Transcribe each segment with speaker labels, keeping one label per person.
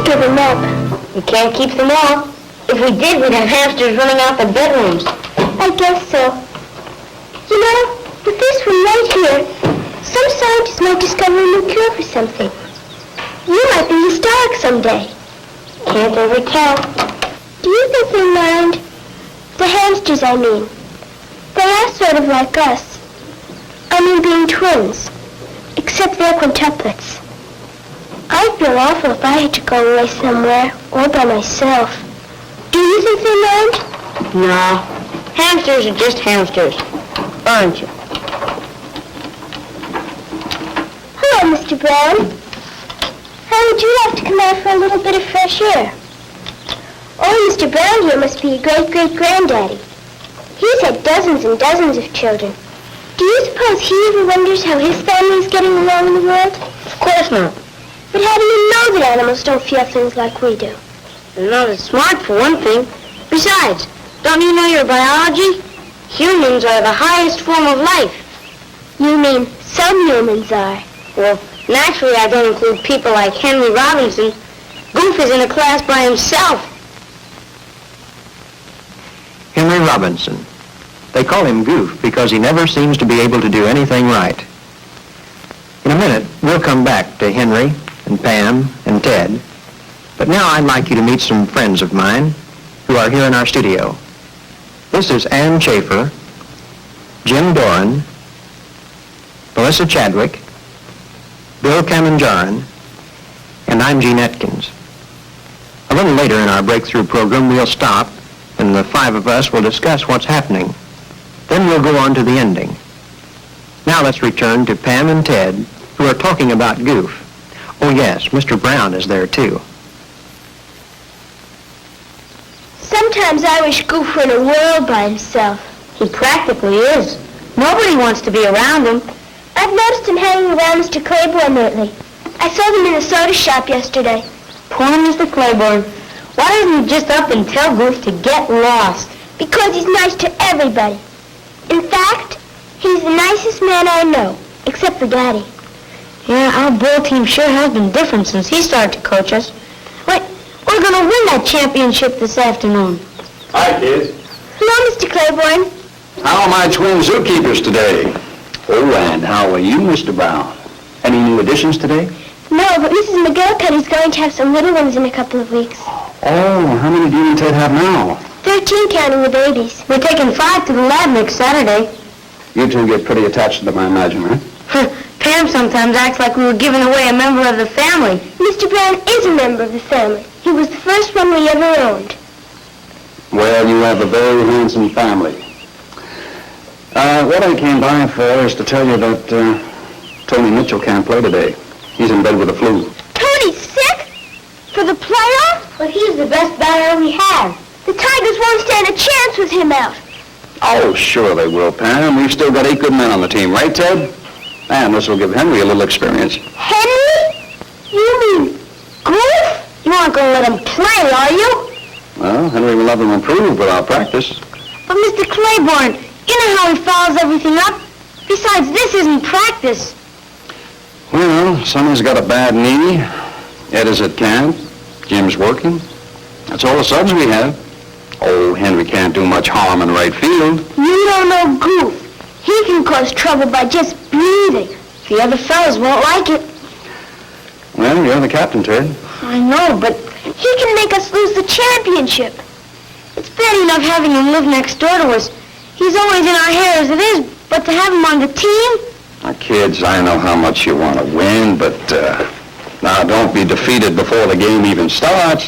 Speaker 1: should give them up.
Speaker 2: We can't keep them all. If we did, we'd have hamsters running out the bedrooms.
Speaker 1: I guess so. You know, with this one right here, some scientists might discover a new cure for something. You might be historic someday.
Speaker 2: Can't ever tell.
Speaker 1: Do you think they mind? The hamsters, I mean. They are sort of like us. I mean being twins. Except they're quintuplets. I'd feel awful if I had to go away somewhere, or by myself. Do you think they mind?
Speaker 2: No. Hamsters are just hamsters. Aren't you?
Speaker 1: Hello, Mr. Brown. How would you like to come out for a little bit of fresh air? Oh, Mr. Brown here must be your great-great-granddaddy. He's had dozens and dozens of children. Do you suppose he ever wonders how his family is getting along in the world?
Speaker 2: Of course not.
Speaker 1: But how do you know that animals don't feel things like we do?
Speaker 2: They're not as smart, for one thing. Besides, don't you know your biology? Humans are the highest form of life.
Speaker 1: You mean some humans are?
Speaker 2: Well, naturally, I don't include people like Henry Robinson. Goof is in a class by himself.
Speaker 3: Henry Robinson. They call him Goof because he never seems to be able to do anything right. In a minute, we'll come back to Henry and Pam and Ted. But now I'd like you to meet some friends of mine who are here in our studio. This is Ann Schaefer, Jim Doran, Melissa Chadwick, Bill Kamanjaran, and I'm Gene Atkins. A little later in our breakthrough program, we'll stop, and the five of us will discuss what's happening. Then we'll go on to the ending. Now let's return to Pam and Ted, who are talking about Goof. Oh yes, Mr. Brown is there too.
Speaker 1: Sometimes I wish Goof were in a world by himself.
Speaker 2: He practically is. Nobody wants to be around him.
Speaker 1: I've noticed him hanging around Mr. Clayborne lately. I saw them in the soda shop yesterday.
Speaker 2: Poor Mr. Clayborne. Why doesn't he just up and tell Goof to get lost?
Speaker 1: Because he's nice to everybody. In fact, he's the nicest man I know, except for Daddy.
Speaker 2: Yeah, our ball team sure has been different since he started to coach us. Wait, we're going to win that championship this afternoon.
Speaker 4: Hi, kids.
Speaker 1: Hello, Mr. Clayborne.
Speaker 4: How are my twin zookeepers today? Oh, and how are you, Mr. Brown? Any new additions today?
Speaker 1: No, but Mrs. McGillicuddy's going to have some little ones in a couple of weeks.
Speaker 4: Oh, how many do you and Ted have now?
Speaker 1: 13 counting the babies.
Speaker 2: We're taking 5 to the lab next Saturday.
Speaker 4: You two get pretty attached to them, I imagine, right?
Speaker 2: Pam sometimes acts like we were giving away a member of the family.
Speaker 1: Mr. Brown is a member of the family. He was the first one we ever owned.
Speaker 4: Well, you have a very handsome family. What I came by for is to tell you that Tony Mitchell can't play today. He's in bed with the flu.
Speaker 1: Tony's sick? For the playoff?
Speaker 2: But he's the best batter we have.
Speaker 1: The Tigers won't stand a chance with him out.
Speaker 4: Oh, sure they will, Pam. We've still got 8 good men on the team, right, Ted? And this will give Henry a little experience.
Speaker 1: Henry? You mean Goof?
Speaker 2: You aren't going to let him play, are you?
Speaker 4: Well, Henry will have him improve without practice.
Speaker 2: But Mr. Clayborne, you know how he follows everything up? Besides, this isn't practice.
Speaker 4: Well, Sonny's got a bad knee. Ed is at camp. Jim's working. That's all the subs we have. Oh, Henry can't do much harm in right field.
Speaker 1: You don't know Goof. He can cause trouble by just breathing.
Speaker 2: The other fellas won't like it.
Speaker 4: Well, you're the captain, Ted.
Speaker 2: I know, but
Speaker 1: He can make us lose the championship.
Speaker 2: it's bad enough having him live next door to us. He's always in our hair as it is, but to have him on the team?
Speaker 4: Now, kids, I know how much you want to win, but now don't be defeated before the game even starts.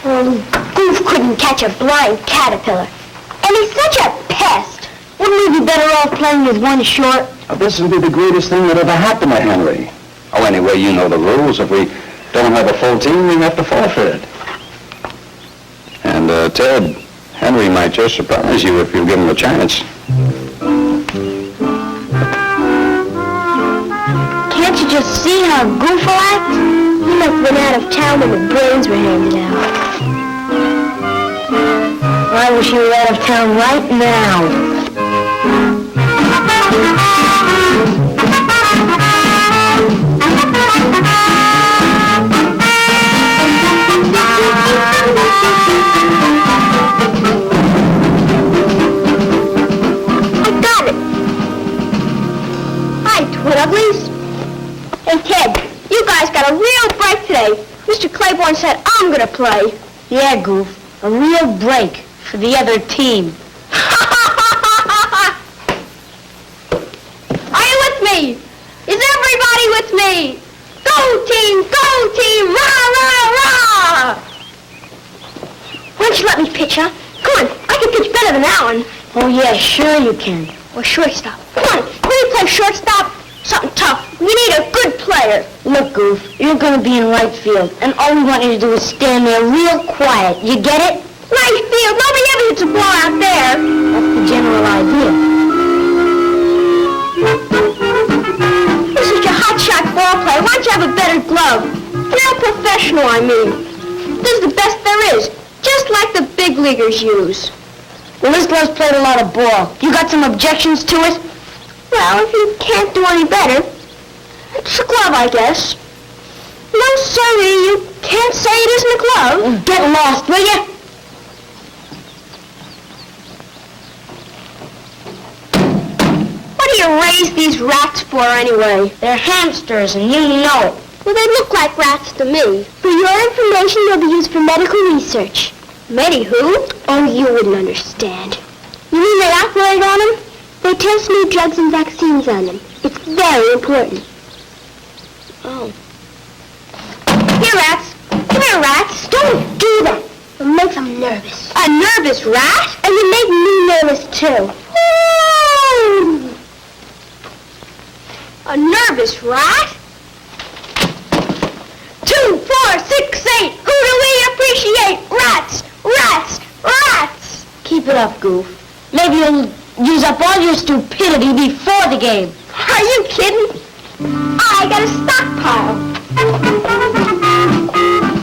Speaker 1: Goof couldn't catch a blind caterpillar. And he's such a pest.
Speaker 2: Wouldn't we be better off playing with one short?
Speaker 4: Now, this will be the greatest thing that ever happened to Henry. Oh, anyway, you know the rules. If we don't have a full team, we have to forfeit. And, Ted, Henry might just surprise you if you give him a chance.
Speaker 2: Can't you just see how Goof will act?
Speaker 1: He must have been out of town when the brains were handed out.
Speaker 2: I wish he were out of town right now.
Speaker 1: Ted, you guys got a real break today. Mr. Clayborne said I'm gonna play.
Speaker 2: Yeah, Goof. A real break for the other team.
Speaker 1: Are you with me? Is everybody with me? Go team, rah, rah, rah! Why don't you let me pitch, huh? Come on, I can pitch better than Alan.
Speaker 2: Oh, yeah, sure you can.
Speaker 1: Or shortstop. Come on, when you play shortstop, something tough. We need a good player.
Speaker 2: Look, Goof, you're going to be in right field, and all we want you to do is stand there real quiet. You get it?
Speaker 1: Right field, nobody ever hits a ball out there.
Speaker 2: That's the general idea.
Speaker 1: You're such a hot-shot ball player. Why don't you have a better glove? Real professional, I mean. This is the best there is. Just like the big leaguers use.
Speaker 2: Well, this girl's played a lot of ball. You got some objections to it?
Speaker 1: Well, if you can't do any better, it's a glove, I guess. No, sorry, you can't say it isn't a glove.
Speaker 2: Get lost, will you?
Speaker 1: What do you raise these rats for, anyway?
Speaker 2: They're hamsters, and you know it.
Speaker 1: Well, they look like rats to me. For your information, they'll be used for medical research. Who? Oh, you wouldn't understand. You mean they operate on them? They test new drugs and vaccines on them. It's very important. Oh. Here, rats. Come here, rats. Don't do that. It makes them nervous. A nervous rat? And you make me nervous, too. Ooh. A nervous rat? 2, 4, 6, 8. Who do we appreciate? Rats! Rats! Rats!
Speaker 2: Keep it up, Goof. Maybe you'll use up all your stupidity before the game.
Speaker 1: Are you kidding? I got a stockpile.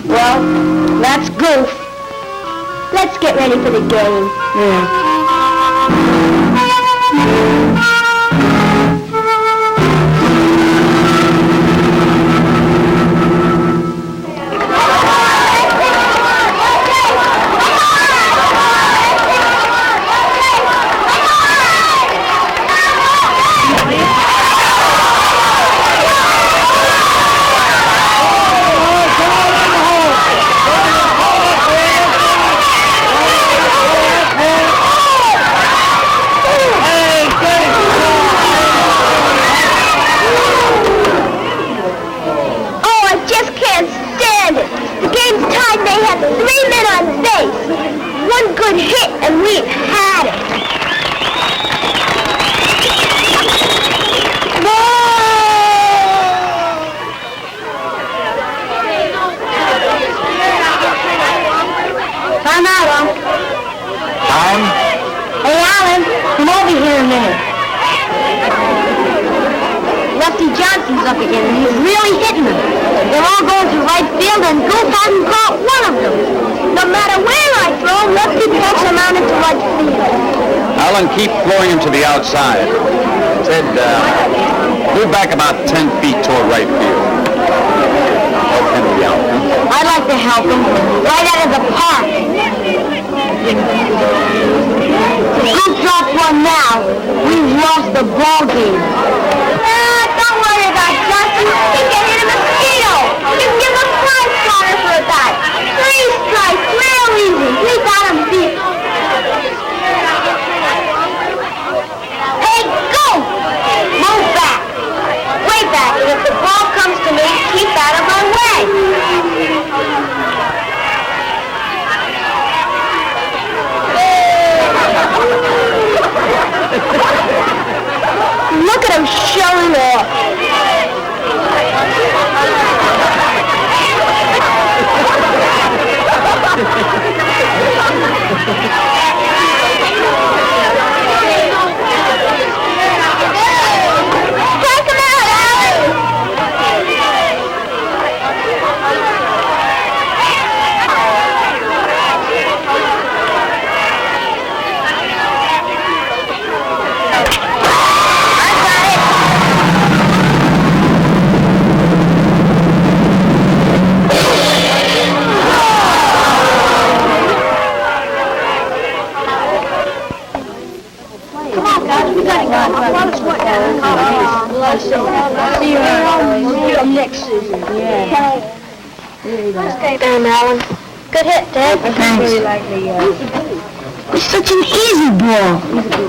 Speaker 2: Well, that's Goof.
Speaker 1: Let's get ready for the game.
Speaker 2: Yeah.
Speaker 1: up again, and he's really hitting them. They're all going to right field, and Goof hasn't caught one of them. No matter where I throw, Lefty pokes him out into right field.
Speaker 4: Alan, keep throwing him to the outside. Ted, move back about 10 feet toward right field. Help Henry out.
Speaker 1: I'd like to help him. Right out of the park. If Goof drops one now, we've lost the ball game. Don't worry about Justin. He can hit a mosquito. You can give him a 5-starter for a bat. 3 strikes, real easy. We got him beat. Hey, go! Move back. Way back. And if the ball comes to me, keep out of my way. Look at him showing off. Take him out, Alan! See you around. come next season. Yeah.
Speaker 2: Damn, Alan.
Speaker 1: Good hit, Ted.
Speaker 2: Thanks. It's such an easy ball.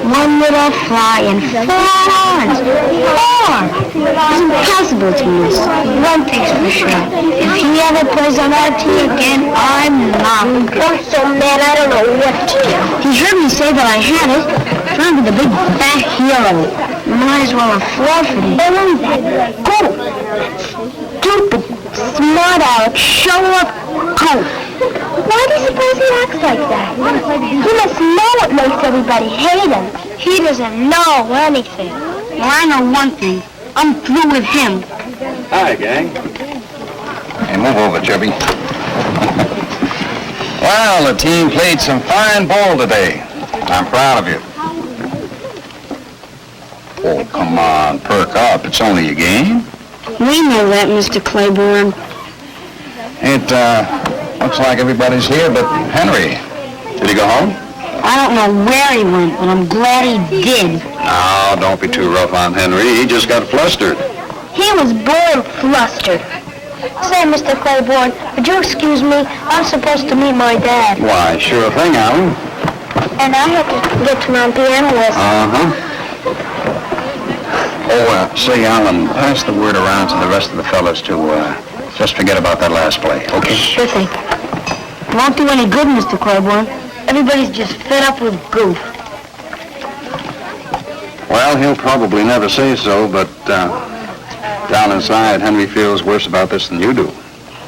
Speaker 2: One little fly and 4 runs. 4! It's impossible to miss. One thing's for sure. If he ever plays on our team again, I'm not.
Speaker 1: I'm so mad I don't know what to do.
Speaker 2: He heard me say that I had it. Trying to be the big fat hero. Might as well have forfeited.
Speaker 1: Go! Stupid, smart Alex, show up, go! Why do you suppose he acts like that? He must know what makes everybody hate him.
Speaker 2: He doesn't know anything. Well, I know one thing. I'm through with him.
Speaker 4: Hi, gang. Hey, move over, Chubby. Well, the team played some fine ball today. I'm proud of you. Oh, come on, perk up. It's only a game.
Speaker 2: We know that, Mr. Clayborne.
Speaker 4: It, looks like everybody's here but Henry. Did he go home?
Speaker 2: I don't know where he went, but I'm glad he did.
Speaker 4: No, don't be too rough on Henry. He just got flustered.
Speaker 1: He was born flustered. Say, Mr. Clayborne, would you excuse me? I'm supposed to meet my dad.
Speaker 4: Why, sure thing, Alan.
Speaker 1: And I have to get to my piano lesson.
Speaker 4: Uh-huh. Oh, say, Alan, pass the word around to the rest of the fellas to, just forget about that last play, okay?
Speaker 2: Sure thing. It won't do any good, Mr. Clayborne. Everybody's just fed up with Goof.
Speaker 4: Well, he'll probably never say so, but, down inside, Henry feels worse about this than you do.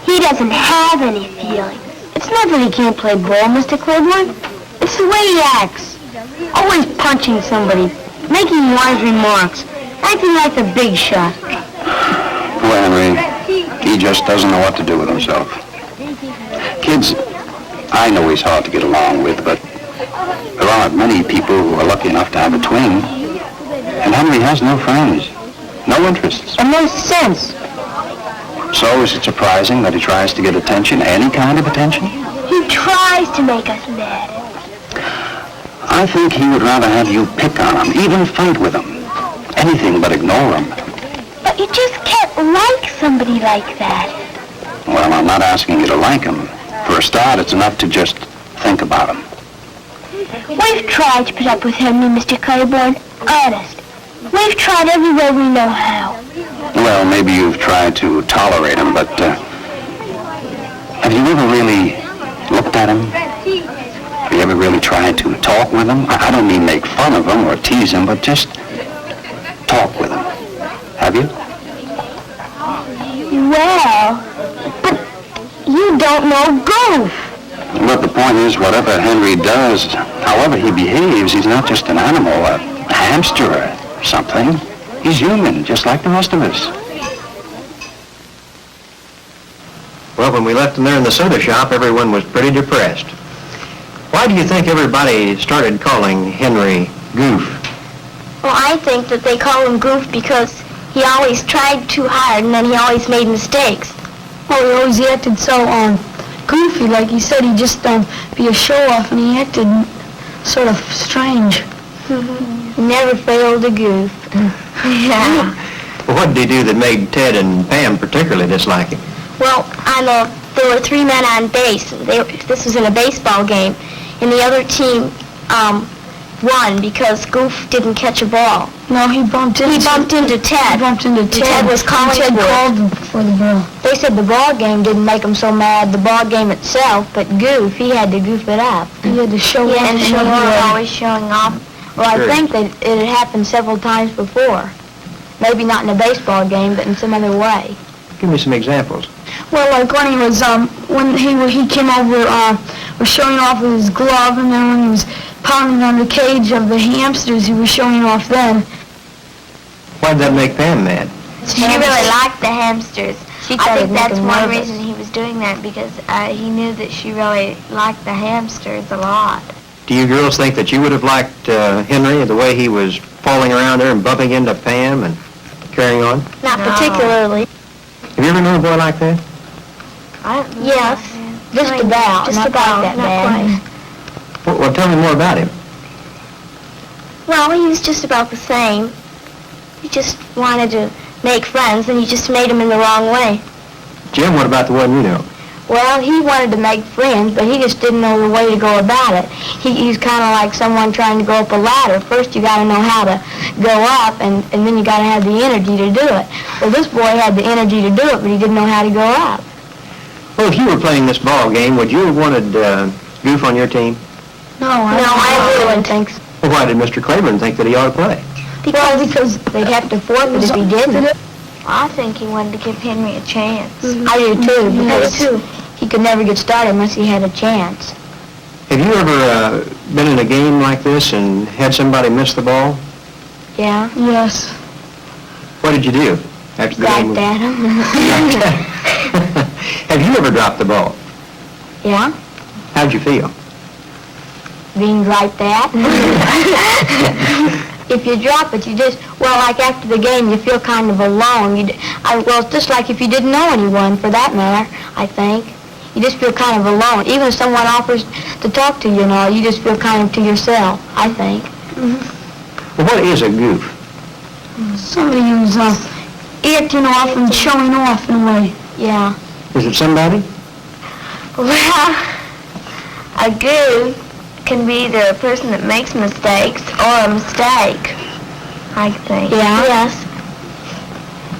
Speaker 1: He doesn't have any feelings.
Speaker 2: It's not that he can't play ball, Mr. Clayborne. It's the way he acts. Always punching somebody, making wise remarks, acting like the big shot.
Speaker 4: Poor Henry. He just doesn't know what to do with himself. Kids, I know he's hard to get along with, but there aren't many people who are lucky enough to have a twin. And Henry has no friends, no interests.
Speaker 2: And no sense.
Speaker 4: So is it surprising that he tries to get attention, any kind of attention?
Speaker 1: He tries to make us mad.
Speaker 4: I think he would rather have you pick on him, even fight with him. Anything but ignore him.
Speaker 1: But you just can't like somebody like that.
Speaker 4: Well, I'm not asking you to like him. For a start, it's enough to just think about him.
Speaker 1: We've tried to put up with Henry, Mr. Clayborne. Honest. We've tried every way we know how.
Speaker 4: Well, maybe you've tried to tolerate him, but have you ever really looked at him? Have you ever really tried to talk with him? I don't mean make fun of him or tease him, but just talk with him. Have you?
Speaker 1: Well, but you don't know Goof.
Speaker 4: But the point is, whatever Henry does, however he behaves, he's not just an animal, a hamster or something. He's human, just like the rest of us.
Speaker 3: Well, when we left them there in the soda shop, everyone was pretty depressed. Why do you think everybody started calling Henry Goof?
Speaker 1: Well, I think that they call him Goof because he always tried too hard and then he always made mistakes.
Speaker 2: Well, he always acted so, goofy, like he said he'd just, be a show-off, and he acted sort of strange.
Speaker 1: He never failed to goof. Yeah.
Speaker 3: Well, what did he do that made Ted and Pam particularly dislike him?
Speaker 1: Well, there were 3 men on base. This was in a baseball game, and the other team won because Goof didn't catch a ball.
Speaker 2: No, he bumped into
Speaker 1: Ted.
Speaker 2: He bumped into Ted.
Speaker 1: Ted was calling
Speaker 2: Ted
Speaker 1: for it.
Speaker 2: called for the ball.
Speaker 1: They said the ball game didn't make him so mad, the ball game itself, but Goof, he had to goof it up.
Speaker 2: He had to show off.
Speaker 1: And he was always showing off. Well,
Speaker 3: Sure.
Speaker 1: I think that it had happened several times before. Maybe not in a baseball game, but in some other way.
Speaker 3: Give me some examples.
Speaker 2: Well, like when he was, when he came over, was showing off with his glove, and then when he was pounding on the cage of the hamsters, he was showing off then.
Speaker 3: Why did that make Pam mad?
Speaker 1: She really liked the hamsters.
Speaker 2: She
Speaker 1: I
Speaker 2: started
Speaker 1: think that's
Speaker 2: making
Speaker 1: one
Speaker 2: nervous.
Speaker 1: reason he was doing that, because he knew that she really liked the hamsters a lot.
Speaker 3: Do you girls think that you would have liked Henry the way he was falling around there and bumping into Pam and carrying on?
Speaker 1: Not
Speaker 2: No.
Speaker 1: particularly.
Speaker 3: Have you ever known a boy like that?
Speaker 1: Yes.
Speaker 2: Just about.
Speaker 1: Just
Speaker 2: Not
Speaker 1: about.
Speaker 2: quite that
Speaker 1: Not
Speaker 2: bad.
Speaker 1: quite.
Speaker 3: Well, tell me more about him.
Speaker 1: Well, he was just about the same. He just wanted to
Speaker 2: make friends, and he just made them in the wrong way.
Speaker 3: Jim, what about the one you know?
Speaker 2: Well, he wanted to make friends, but he just didn't know the way to go about it. He's kind of like someone trying to go up a ladder. First, you got to know how to go up, and then you got to have the energy to do it. Well, this boy had the energy to do it, but he didn't know how to go up.
Speaker 3: Well, if you were playing this ball game, would you have wanted Goof on your team?
Speaker 2: No, I wouldn't think so.
Speaker 3: Well, why did Mr. Clayborne think that he ought to play?
Speaker 2: Because they'd have to forfeit if he didn't.
Speaker 5: I think he wanted to give Henry a chance.
Speaker 2: I do too, because he could never get started unless he had a chance.
Speaker 3: Have you ever been in a game like this and had somebody miss the ball?
Speaker 2: Yeah.
Speaker 5: Yes.
Speaker 3: What did you do after the game?
Speaker 2: Backed at him.
Speaker 3: Have you ever dropped the ball?
Speaker 2: Yeah.
Speaker 3: How'd you feel?
Speaker 2: Being like that. If you drop it, you just, well, like after the game, you feel kind of alone. Well, it's just like if you didn't know anyone, for that matter, I think. You just feel kind of alone. Even if someone offers to talk to you and all, you just feel kind of to yourself, I think.
Speaker 3: Well, what is a goof?
Speaker 5: Somebody who's acting off and showing off in a way.
Speaker 2: Yeah.
Speaker 3: Is it somebody?
Speaker 5: Well, a goof can be either a person that makes mistakes or a mistake, I think.
Speaker 2: Yeah. Yes.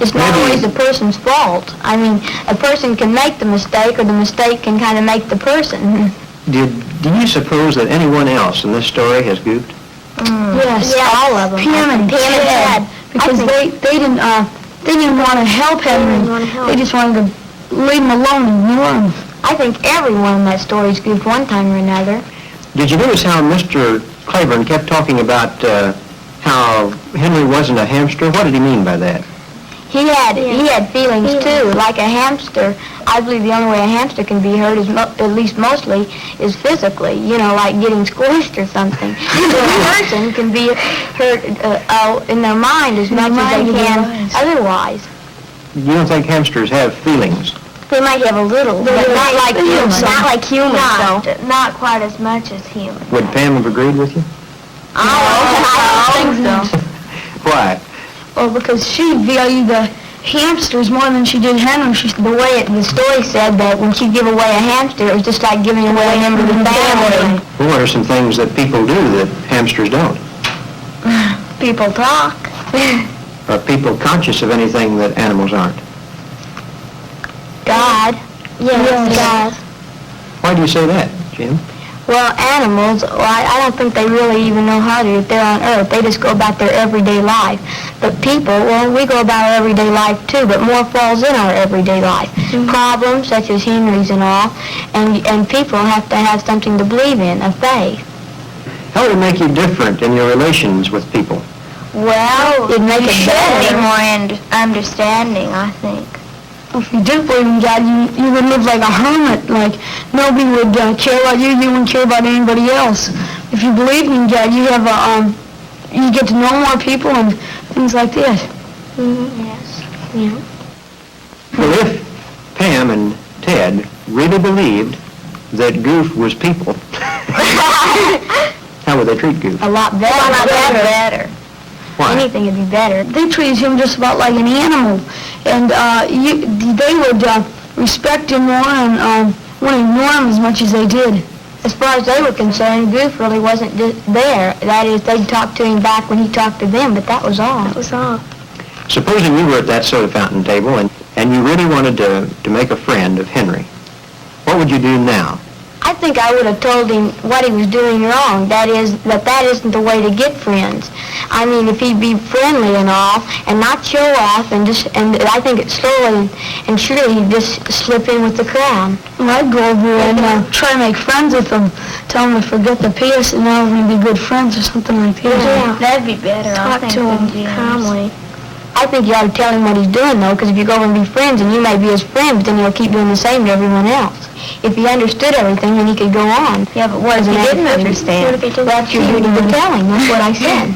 Speaker 2: It's not
Speaker 3: Maybe-
Speaker 2: always the person's fault. I mean, a person can make the mistake, or the mistake can kind of make the person.
Speaker 3: Do you suppose that anyone else in this story has goofed?
Speaker 2: Yes, all of them.
Speaker 5: Pam and Ted, because they didn't want to help Henry. They just wanted to leave him alone and ignore him.
Speaker 2: I think everyone in that story's goofed one time or another.
Speaker 3: Did you notice how Mr. Clayborne kept talking about how Henry wasn't a hamster? What did he mean by that?
Speaker 2: He had feelings too, like a hamster. I believe the only way a hamster can be hurt is, at least mostly, is physically. You know, like getting squished or something. So a person can be hurt in their mind as much as they can otherwise.
Speaker 3: You don't think hamsters have feelings?
Speaker 2: They might have a little, but not like humans. Not like humans, though.
Speaker 5: Not quite as much as humans.
Speaker 3: Would Pam have agreed with you?
Speaker 2: I don't think so.
Speaker 3: Why?
Speaker 5: Well, because she valued the hamsters more than she did Henry.
Speaker 2: The way the story said that when she give away a hamster, it was just like giving away a member of the family.
Speaker 3: Well, what are some things that people do that hamsters don't?
Speaker 5: People talk.
Speaker 3: Are people conscious of anything that animals aren't?
Speaker 2: God. Yes, God.
Speaker 3: Why do you say that, Jim?
Speaker 2: Well, animals, I don't think they really even know how to if they're on Earth. They just go about their everyday life. But people, well, we go about our everyday life too, but more falls in our everyday life. Problems such as Henry's and all, and people have to have something to believe in, a faith.
Speaker 3: How would it make you different in your relations with people?
Speaker 2: Well, it'd make it
Speaker 5: be
Speaker 2: better.
Speaker 5: more understanding, I think.
Speaker 2: If you did believe in God, you would live like a hermit. Like nobody would care about you. You wouldn't care about anybody else. If you believed in God, you have you get to know more people and things like that.
Speaker 5: Yes.
Speaker 2: Yeah.
Speaker 3: Well, if Pam and Ted really believed that Goof was people, how would they treat Goof?
Speaker 2: A lot better.
Speaker 3: Why?
Speaker 2: Anything would be better.
Speaker 5: They treated him just about like an animal, and they would respect him more and wouldn't ignore him as much as they did.
Speaker 2: As far as they were concerned, Goof really wasn't there. That is, they'd talk to him back when he talked to them, but that was all.
Speaker 5: That was all.
Speaker 3: Supposing you were at that soda fountain table and you really wanted to make a friend of Henry, what would you do now?
Speaker 2: I think I would have told him what he was doing wrong. That is, that isn't the way to get friends. I mean, if he'd be friendly and all, and not show off, and I think it slowly and surely he'd just slip in with the crowd.
Speaker 5: Well, I'd go over and try to make friends with them. Tell them to forget the past and now we're going to be good friends or something like that.
Speaker 2: Yeah.
Speaker 5: That'd be better,
Speaker 2: Talk
Speaker 5: I think,
Speaker 2: to
Speaker 5: than
Speaker 2: him
Speaker 5: Jim's.
Speaker 2: calmly. I think you ought to tell him what he's doing, though, because if you go over and be friends, and you may be his friend, but then he'll keep doing the same to everyone else. If he understood everything, then he could go on.
Speaker 5: Yeah, but what if he didn't understand?
Speaker 2: That's your duty to tell him. That's what I said.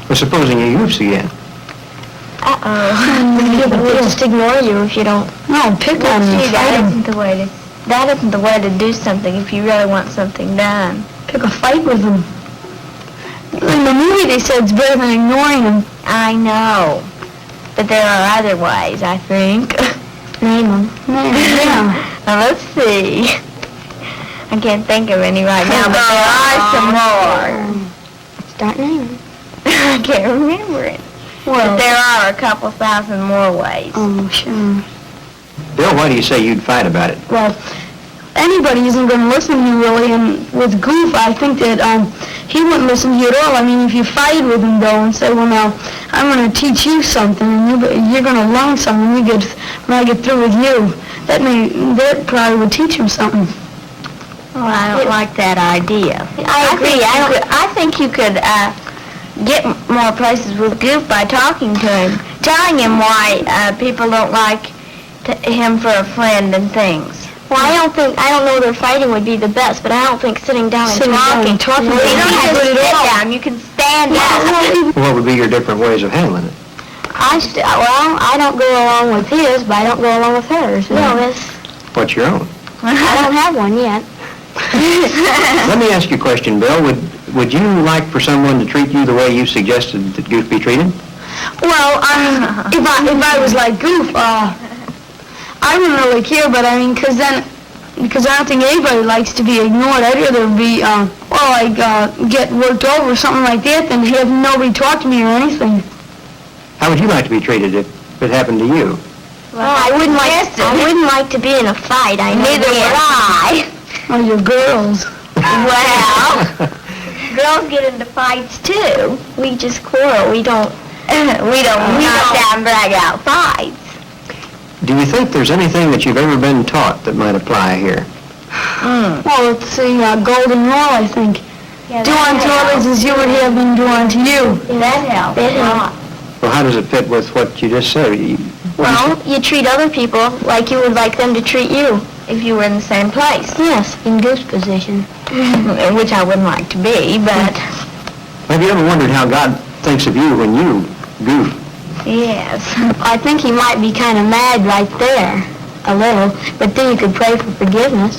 Speaker 3: Well, supposing he goofs again.
Speaker 2: He'll just ignore you if you don't.
Speaker 5: No, pick on him.
Speaker 6: See,
Speaker 5: Fight him.
Speaker 6: that isn't the way to do something if you really want something done.
Speaker 5: Pick a fight with him. In the movie they said it's better than ignoring him.
Speaker 6: I know. But there are other ways, I think.
Speaker 2: Name them. Yeah.
Speaker 6: Now, let's see. I can't think of any right now, but there are some more.
Speaker 2: Start naming.
Speaker 6: I can't remember it.
Speaker 2: Well,
Speaker 6: But there are a couple thousand more ways.
Speaker 2: oh, sure.
Speaker 3: Bill, why do you say you'd fight about it?
Speaker 2: Well, anybody isn't going to listen to you, really, and with Goof, I think that he wouldn't listen to you at all. I mean, if you fight with him, though, and say, well, now, I'm going to teach you something, and you're going to learn something when I get through with you, that probably would teach him something.
Speaker 6: Well, I don't like that idea.
Speaker 5: I agree.
Speaker 6: I think you could get more places with Goof by talking to him, telling him why people don't like him for a friend and things.
Speaker 5: Well, I don't know that fighting would be the best, but I don't think sitting down and
Speaker 2: Sitting down and talking
Speaker 6: Well, you don't have to
Speaker 2: Well,
Speaker 6: sit down. You can stand up.
Speaker 3: What would be your different ways of handling it?
Speaker 2: I don't go along with his, but I don't go along with hers.
Speaker 5: No, it's,
Speaker 3: What's your own?
Speaker 2: I don't have one yet.
Speaker 3: Let me ask you a question, Bill. Would you like for someone to treat you the way you suggested that Goof be treated?
Speaker 2: Well, if I was like Goof, I wouldn't really care, but I mean, because I don't think anybody likes to be ignored. I'd rather be, get worked over or something like that than have nobody talk to me or anything.
Speaker 3: How would you like to be treated if it happened to you?
Speaker 5: well, I wouldn't like to be in a fight.
Speaker 6: Neither would I.
Speaker 2: Oh, you're girls.
Speaker 6: Well, girls get into fights too.
Speaker 5: We just quarrel. We don't
Speaker 6: knock down, drag out fights.
Speaker 3: Do you think there's anything that you've ever been taught that might apply here?
Speaker 2: Well, it's the golden rule, I think. Do unto others as you would have them do unto you.
Speaker 6: That helps a lot.
Speaker 3: Well, how does it fit with what you just said?
Speaker 5: Well, you treat other people like you would like them to treat you.
Speaker 6: If you were in the same place,
Speaker 2: Yes, in Goof's position.
Speaker 6: which I wouldn't like to be, but
Speaker 3: Have you ever wondered how God thinks of you when you goof?
Speaker 6: yes.
Speaker 2: I think he might be kind of mad right there, a little, but then you could pray for forgiveness.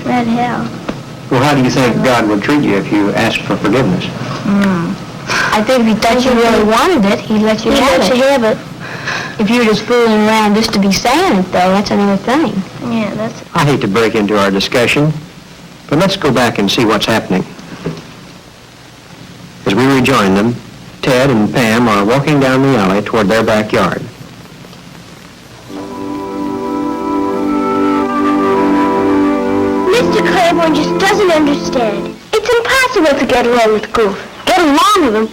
Speaker 6: That'd help.
Speaker 3: Well, how do you think God would treat you if you asked for forgiveness?
Speaker 2: I think if he thought you really wanted it, he'd let you have it. If you were just fooling around just to be saying it, though, that's another thing.
Speaker 6: Yeah, that's
Speaker 3: I hate to break into our discussion, but let's go back and see what's happening. As we rejoin them, Ted and Pam are walking down the alley toward their backyard.
Speaker 1: Mr. Clayborne just doesn't understand. It's impossible to get along with Goof.
Speaker 2: Get along with him.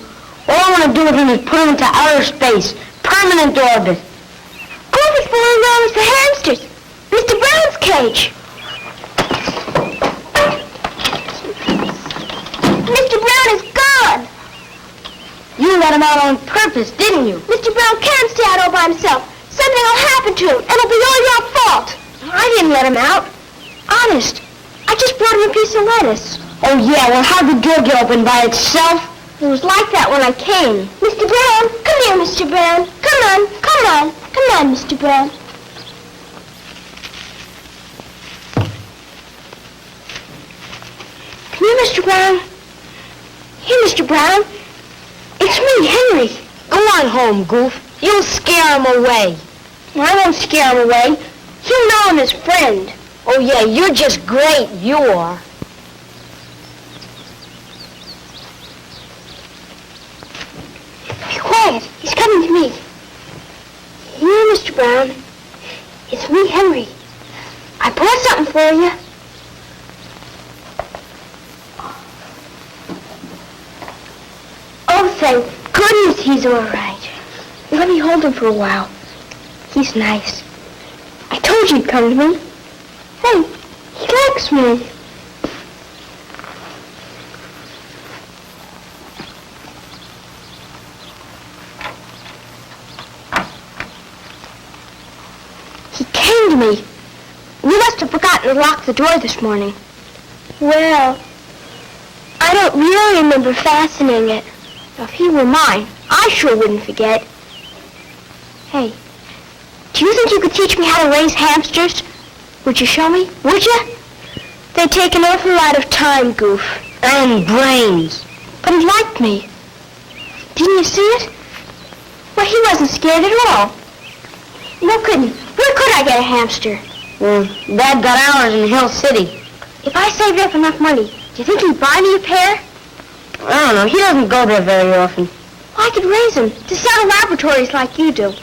Speaker 2: All I want to do with him is put him into outer space, permanent orbit.
Speaker 1: Goof is fooling around with the hamsters. Mr. Brown's cage. Mr. Brown is gone.
Speaker 2: You let him out on purpose, didn't you?
Speaker 1: Mr. Brown can't stay out all by himself. Something will happen to him. It'll be all your fault. I didn't let him out. Honest. I just brought him a piece of lettuce.
Speaker 2: Oh, yeah, well, how'd the door get open by itself?
Speaker 1: It was like that when I came. Mr. Brown, come here, Mr. Brown. Come on, come on, come on, Mr. Brown. Come here, Mr. Brown. Here, Mr. Brown. It's me, Henry.
Speaker 2: Go on home, Goof. You'll scare him away.
Speaker 1: I won't scare him away. He'll know I'm his friend.
Speaker 2: Oh, yeah, you're just great, you are.
Speaker 1: Be quiet. He's coming to me. Here, Mr. Brown. It's me, Henry. I brought something for you. Oh, thank goodness he's all right. Let me hold him for a while. He's nice. I told you he'd come to me. Hey, he likes me. He came to me. You must have forgotten to lock the door this morning. Well, I don't really remember fastening it. If he were mine, I sure wouldn't forget. Hey, do you think you could teach me how to raise hamsters? Would you show me? Would you? They take an awful lot of time, Goof.
Speaker 2: And brains.
Speaker 1: But he liked me. Didn't you see it? Well, he wasn't scared at all. Where could I get a hamster?
Speaker 2: Well, Dad got ours in Hill City.
Speaker 1: If I saved up enough money, do you think he'd buy me a pair?
Speaker 2: I don't know. He doesn't go there very often.
Speaker 1: Well, I could raise them to sell to laboratories like you do.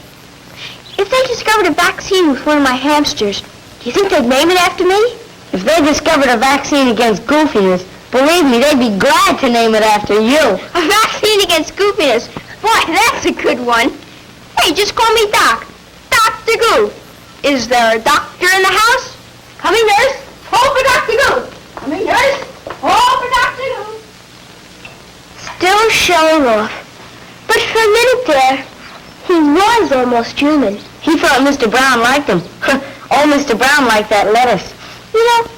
Speaker 1: If they discovered a vaccine with one of my hamsters, do you think they'd name it after me?
Speaker 2: If they discovered a vaccine against goofiness, believe me, they'd be glad to name it after you.
Speaker 1: A vaccine against goofiness? Boy, that's a good one. Hey, just call me Doc. Dr. Goof. Is there a doctor in the house? Coming, nurse. Call for Dr. Goof. Coming, nurse. Call for Dr. Goof. Still showing off. But for a minute there, he was almost human.
Speaker 2: He thought Mr. Brown liked him. Oh, Mr. Brown liked that lettuce.
Speaker 1: You know,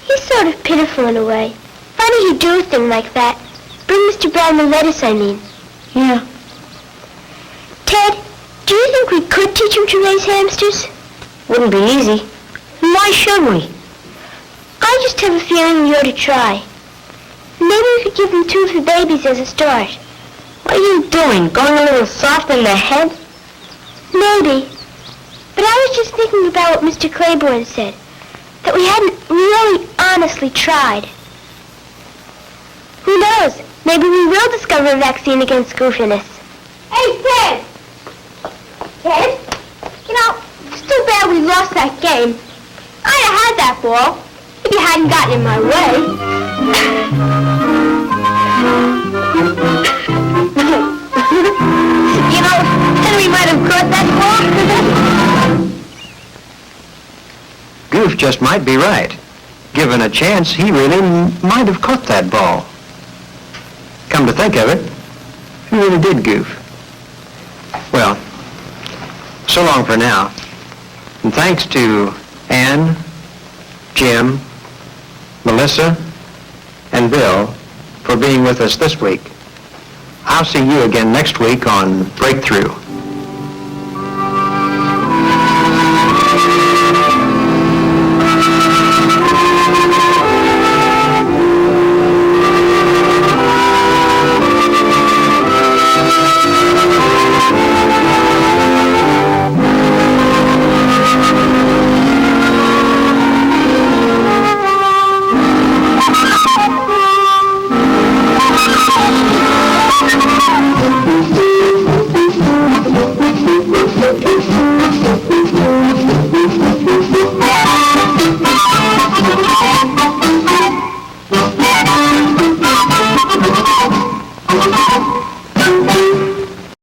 Speaker 1: he's sort of pitiful in a way. Funny he'd do a thing like that. Bring Mr. Brown the lettuce, I mean.
Speaker 2: Yeah.
Speaker 1: Ted, do you think we could teach him to raise hamsters?
Speaker 2: Wouldn't be easy. Why should we?
Speaker 1: I just have a feeling we ought to try. Maybe we could give him 2 for babies as a start.
Speaker 2: What are you doing? Going a little soft in the head?
Speaker 1: Maybe. But I was just thinking about what Mr. Clayborne said. That we hadn't really honestly tried. Who knows? Maybe we will discover a vaccine against goofiness. Hey, Ted! Ted? You know, it's too bad we lost that game. I'd have had that ball if you hadn't gotten in my way.
Speaker 2: You know, Henry might have caught that ball.
Speaker 3: Goof just might be right. Given a chance, he really might have caught that ball. Come to think of it, he really did goof. Well, so long for now. And thanks to Ann, Jim, Melissa, and Bill for being with us this week. I'll see you again next week on Breakthrough.